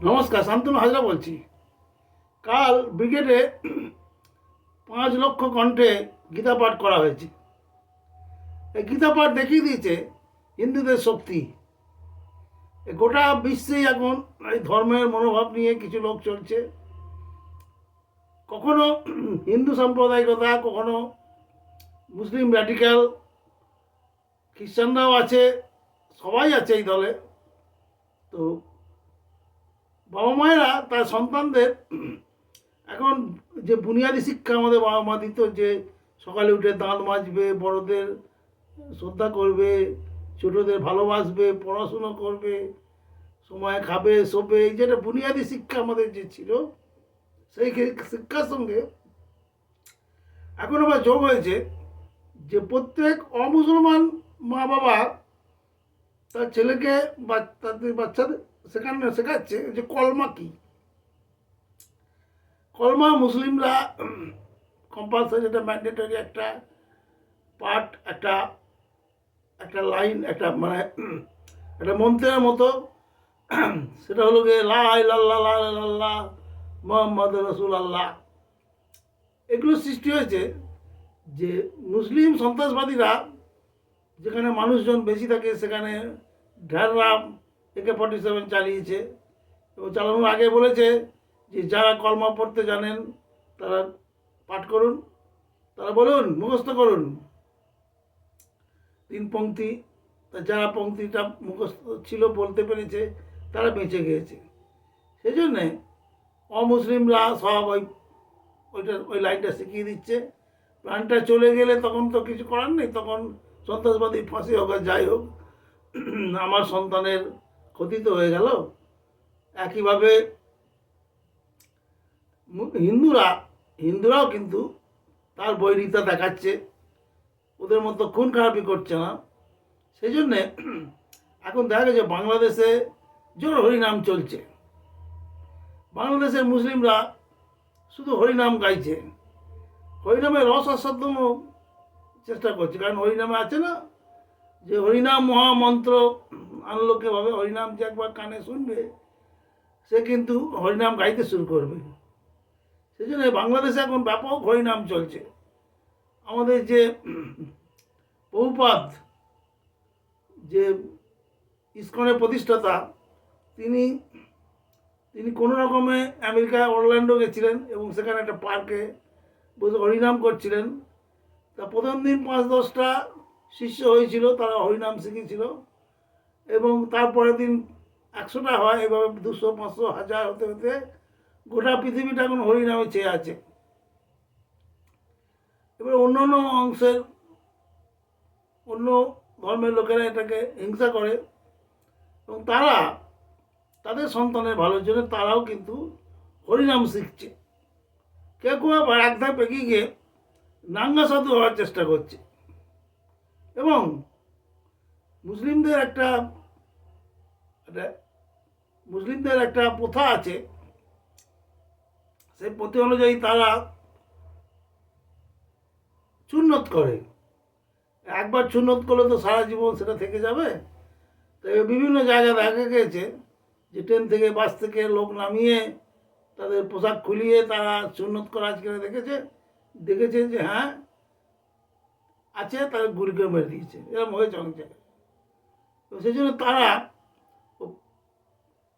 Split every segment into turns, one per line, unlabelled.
নমস্কার, শান্তনু হাজরা বলছি। কাল ব্রিগেডে 5 লক্ষ কণ্ঠে গীতা পাঠ করা হয়েছে। এই গীতা পাঠ দেখিয়ে দিয়েছে হিন্দুদের শক্তি। গোটা বিশ্বেই এখন এই ধর্মের মনোভাব নিয়ে কিছু লোক চলছে, কখনো হিন্দু সাম্প্রদায়িকতা, কখনো মুসলিম র্যাডিক্যাল, খ্রিস্টানরাও আছে, সবাই আছে এই দলে। তো বাবা মায়েরা তার সন্তানদের এখন যে বুনিয়াদী শিক্ষা আমাদের বাবা মা দিত, যে সকালে উঠে দাঁত মাজবে, বড়দের শ্রদ্ধা করবে, ছোটদের ভালোবাসবে, পড়াশুনো করবে, সময় খাবে, শোবে, এই যেটা বুনিয়াদী শিক্ষা আমাদের যে ছিল, সেই শিক্ষার সঙ্গে এখন আবার যোগ হয়েছে যে প্রত্যেক অমুসলমান মা বাবা তার ছেলেকে বা তাদের বাচ্চাদের শেখাচ্ছে যে কলমা কী। কলমা মুসলিমরা কম্পালসারি, এটা ম্যান্ডেটরি একটা পার্ট, একটা একটা লাইন, একটা মানে একটা মন্ত্রের মতো। সেটা হলো গিয়ে লা ইলাহা ইল্লাল্লাহ মুহাম্মদ রাসূলুল্লাহ। এগুলো সৃষ্টি হয়েছে যে মুসলিম সন্ত্রাসবাদীরা যেখানে মানুষজন বেশি থাকে সেখানে ঢেররা AK-47 চালিয়েছে, এবং চালানোর আগে বলেছে যে যারা কলমা পড়তে জানেন তারা পাঠ করুন, তারা বলুন, মুখস্থ করুন 3 পংক্তি। যারা পংক্তিটা মুখস্থ ছিল, বলতে পেরেছে, তারা বেঁচে গিয়েছে। সেই জন্যে অমুসলিমরা সব ওই লাইনটা শিখিয়ে দিচ্ছে। প্রাণটা চলে গেলে তখন তো কিছু করার নেই, তখন সন্ত্রাসবাদী ফাঁসি হোক আর যাই হোক, আমার সন্তানের ক্ষতি তো হয়ে গেল। একইভাবে হিন্দুরাও কিন্তু তার বৈরিতা দেখাচ্ছে, ওদের মতো খুন খারাপি করছে না। সেই জন্যে এখন দেখা গেছে বাংলাদেশে জোর হরিনাম চলছে। বাংলাদেশের মুসলিমরা শুধু হরিনাম গাইছে, হরিনামের রস আস্বাদন চেষ্টা করছে। কারণ হরিনামে আছে না যে হরিনাম মহামন্ত্র, আনলোকে ভাবে হরিনাম যে একবার কানে শুনবে সে কিন্তু হরিনাম গাইতে শুরু করবে। সেই জন্য বাংলাদেশে এখন ব্যাপক হরিনাম চলছে। আমাদের যে বহুপাদ, যে ইসকনের প্রতিষ্ঠাতা, তিনি কোনো রকমে আমেরিকায় অরল্যান্ডো গেছিলেন এবং সেখানে একটা পার্কে বসে হরিনাম করছিলেন। তা প্রথম দিন 5-10টা শিষ্য হয়েছিল, তারা হরিনাম শিখেছিল, এবং তারপরের দিন 100টা হয়, এভাবে 200, 500, 1000 হতে হতে গোটা পৃথিবীটা এখন হরিনামে চেয়ে আছে। এবার অন্য অংশের অন্য ধর্মের লোকেরা এটাকে হিংসা করে, এবং তারা তাদের সন্তানের ভালোর জন্য তারাও কিন্তু হরিনাম শিখছে। কেউ কেউ আবার এক ধাপ এগিয়ে গিয়ে নাঙ্গা সাধু হওয়ার চেষ্টা করছে। এবং মুসলিমদের একটা প্রথা আছে, সেই প্রথা অনুযায়ী তারা সুন্নত করে। একবার সুন্নত করলে তো সারা জীবন সেটা থেকে যাবে। তো বিভিন্ন জায়গায় দেখা গেছে যে ট্রেন থেকে, বাস থেকে লোক নামিয়ে তাদের পোশাক খুলিয়ে তারা সুন্নত করা আজকে দেখেছে যে হ্যাঁ আছে, তাদের গুলি করে মেরে দিয়েছে। এরকম হয়েছে অনেক জায়গায়। তো সেই জন্য তারা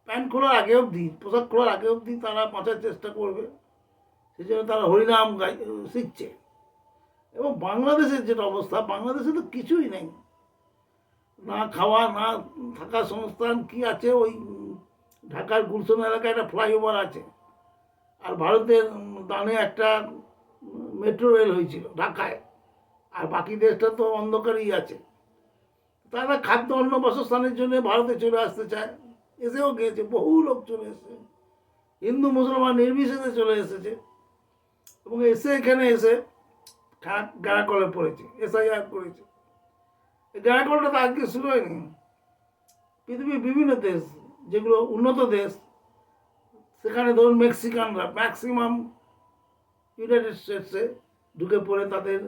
প্যান্ট খোলার আগে অবধি, পোশাক খোলার আগে অবধি তারা বাঁচার চেষ্টা করবে। সেই জন্য তারা হরিনাম শিখছে। এবং বাংলাদেশের যেটা অবস্থা, বাংলাদেশে তো কিছুই নেই, না খাওয়া, না থাকার সংস্থান। কি আছে, ওই ঢাকার গুলশন এলাকায় একটা ফ্লাইওভার আছে, আর ভারতের দানে একটা মেট্রো রেল হয়েছিল ঢাকায়, আর বাকি দেশটা তো অন্ধকারই আছে। তারা খাদ্য অন্ন বাসস্থানের জন্য ভারতে চলে আসতে চায়, এসেও গিয়েছে, বহু লোক চলে এসেছে, হিন্দু মুসলমান নির্বিশেষে চলে এসেছে, এবং এখানে এসে গ্যারাকলে পড়েছে, SIR করেছে। এই গ্যারাকলটা তো আজকে শুরু হয়নি। পৃথিবীর বিভিন্ন দেশ, যেগুলো উন্নত দেশ, সেখানে ধরুন মেক্সিকানরা ম্যাক্সিমাম ইউনাইটেড স্টেটসে ঢুকে পড়ে তাদের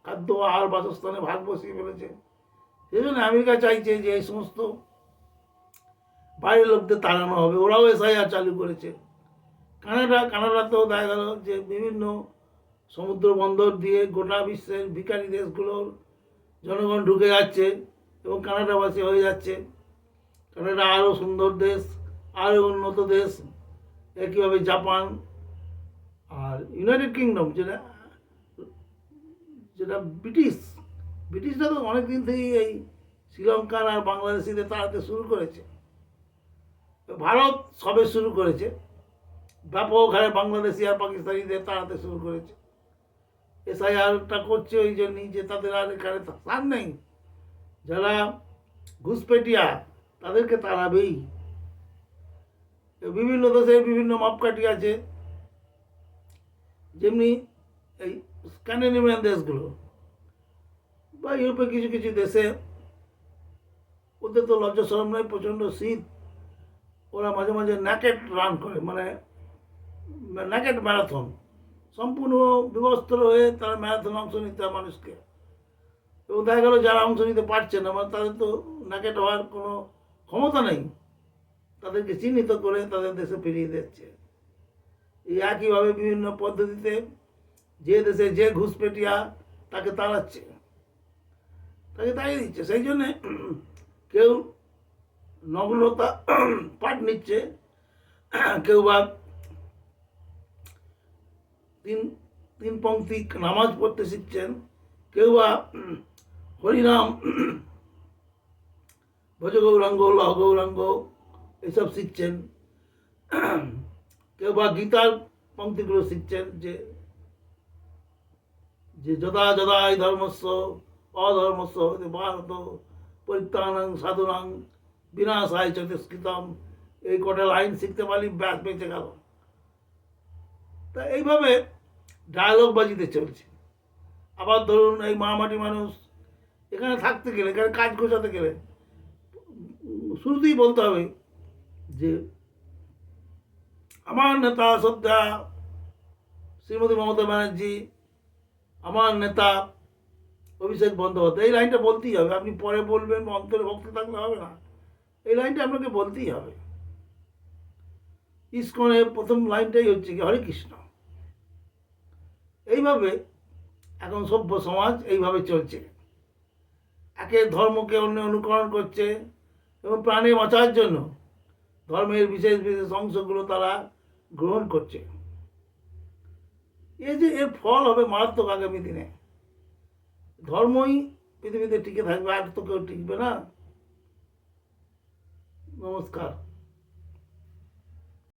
খাদ্য আহার বাসস্থানে ভাগ বসিয়ে ফেলেছে। সেই জন্য আমেরিকা চাইছে যে এই সমস্ত বাইরের লোকদের তাড়ানো হবে, ওরাও এসআইআর চালু করেছে। কানাডাতেও দেখা গেল যে বিভিন্ন সমুদ্র বন্দর দিয়ে গোটা বিশ্বের ভিখারি দেশগুলোর জনগণ ঢুকে যাচ্ছে এবং কানাডাবাসী হয়ে যাচ্ছে। কানাডা আরও সুন্দর দেশ, আরও উন্নত দেশ। একইভাবে জাপান আর ইউনাইটেড কিংডম, যেটা যেটা ব্রিটিশরা তো অনেক দিন থেকেই এই শ্রীলঙ্কার আর বাংলাদেশিদের তাড়াতে শুরু করেছে। ভারত সবে শুরু করেছে, ব্যাপক হারে বাংলাদেশি আর পাকিস্তানিদের তাড়াতে শুরু করেছে। এসআইআরটা করছে ওই জন্যই যে তাদের আর এখানে স্থান নেই। যারা ঘুষপেটিয়া তাদেরকে তাড়াবেই। বিভিন্ন দেশের বিভিন্ন মাপকাঠি আছে, যেমনি এই স্ক্যান্ডিনেভিয়ান দেশগুলো বা ইউরোপের কিছু কিছু দেশে ওদের তো লজ্জা শরম নয়, প্রচণ্ড শীত, ওরা মাঝে মাঝে ন্যাকেট রান করে, মানে ন্যাকেট ম্যারাথন, সম্পূর্ণ বিবস্ত্র হয়ে তারা ম্যারাথন অংশ নিতে হয় মানুষকে। এবং দেখা গেল যারা অংশ নিতে পারছে না, মানে তাদের তো ন্যাকেট হওয়ার কোনো ক্ষমতা নেই, তাদেরকে চিহ্নিত করে তাদের দেশে ফিরিয়ে দিচ্ছে। এই একইভাবে বিভিন্ন পদ্ধতিতে যে দেশে যে ঘুষপেটিয়া তাকে তাড়াচ্ছে, তাকে তাড়িয়ে দিচ্ছে। সেই জন্যে কেউ নগ্নতা পাঠ নিচ্ছে, কেউ বা তিন পংক্তি নামাজ পড়তে শিখছেন, কেউ বা হরিনাম, ভজ গৌরাঙ্গ, লহ গৌরাঙ্গ এসব শিখছেন, কেউ বা গীতার পংক্তিগুলো শিখছেন, যে যদা যদাই ধর্মস্ব অধর্মস্ব ভারত পরিত্রাণাং সাধুনাং বিনাশায় চ দুষ্কৃতম, এই কটা লাইন শিখতে পারলি ব্যাস বেঁচে গেল। তা এইভাবে ডায়ালগ বাজিতে চলছে। আবার ধরুন এই মামাটি মানুষ এখানে থাকতে গেলে, এখানে কাজ গোছাতে গেলে শুরুতেই বলতে হবে যে আমার নেতা শ্রদ্ধা শ্রীমতী মমতা ব্যানার্জি, আমার নেতা অভিষেক বন্দ্যোপাধ্যায়, এই লাইনটা বলতেই হবে। আপনি পরে বলবেন, অন্তরে ভক্তি থাকলে হবে না, এই লাইনটা আপনাকে বলতেই হবে। ইস্কনের প্রথম লাইনটাই হচ্ছে কি হরে কৃষ্ণ। এইভাবে এখন সভ্য সমাজ এইভাবে চলছে, একে ধর্মকে অন্য অনুকরণ করছে এবং প্রাণে বাঁচার জন্য ধর্মের বিশেষ বিশেষ অংশগুলো তারা গ্রহণ করছে। এই যে এর ফল হবে মারাত্মক আগামী দিনে। ধর্মই পৃথিবীতে টিকে থাকবে, আর তো কেউ টিকবে না। নমস্কার।